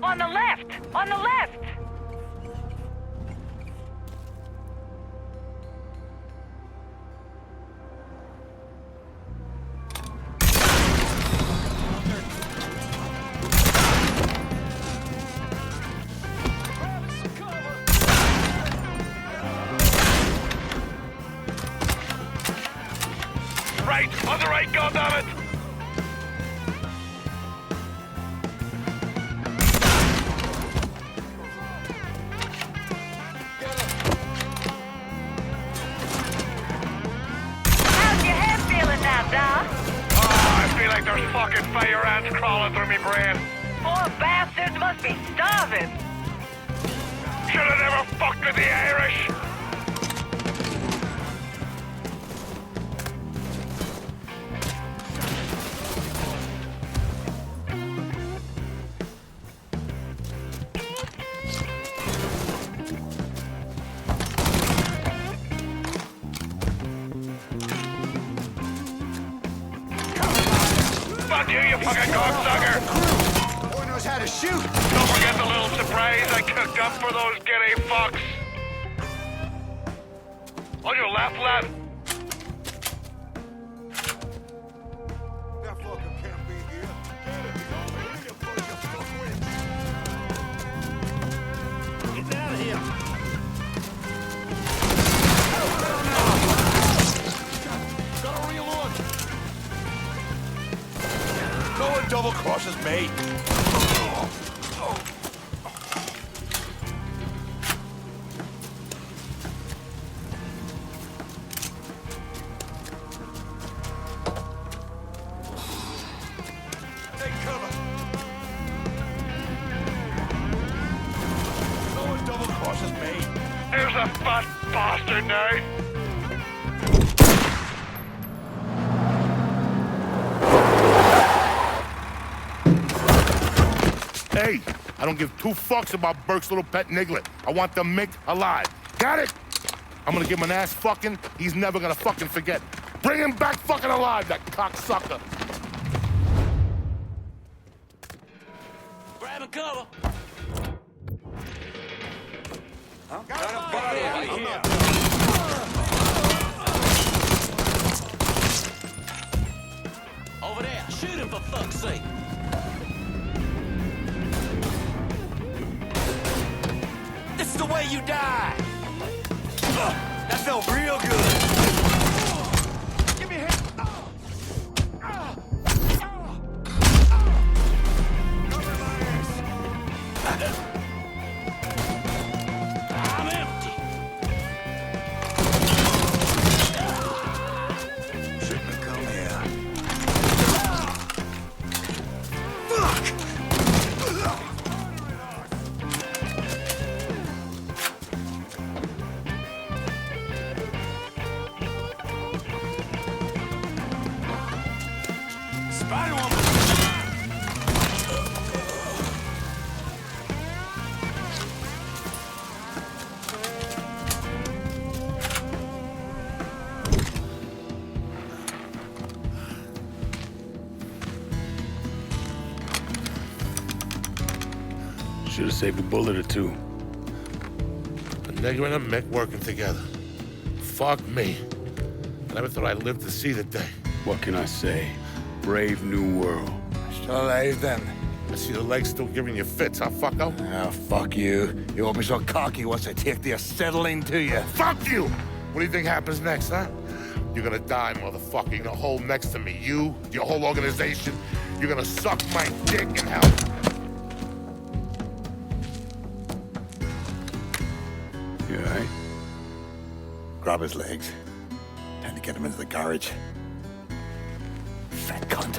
On the left! On the left! Right! On the right, goddammit! How's your head feeling now, Doc? Oh, I feel like there's fucking fire ants crawling through my brain. Poor bastards must be starving. Should have never fucked with the Irish! Fuck you fucking cocksucker! Boy knows how to shoot. Don't forget the little surprise I cooked up for those giddy fucks. On your left, lad. That fucker can't be here. Get it, he's over here, you bunch of fuckwits. Get out of here. Gotta reload. No one double crosses me. Take cover. No one double crosses me. Here's a fat bastard now. Hey, I don't give two fucks about Burke's little pet Niglet. I want the Mick alive. Got it? I'm gonna give him an ass fucking he's never gonna fucking forget. Bring him back fucking alive, that cocksucker. Grabbing cover. Over there, shoot him for fuck's sake. This is the way you die. That felt real good. Give me a hand. Cover my ass. I'm empty. Shouldn't have come here. Fuck! Spider-Woman. Should have saved a bullet or two. A nigger and a Mick working together. Fuck me. I never thought I'd live to see the day. What can I say? Brave new world. Still alive then. I see the legs still giving you fits, huh, fucko? Ah, fuck you. You won't be so cocky once I take the acetylene to you. Fuck you! What do you think happens next, huh? You're gonna die, motherfucker. You're gonna hold next to me. You, your whole organization. You're gonna suck my dick in hell. You all right? Grab his legs. Time to get him into the garage. Fat cunt.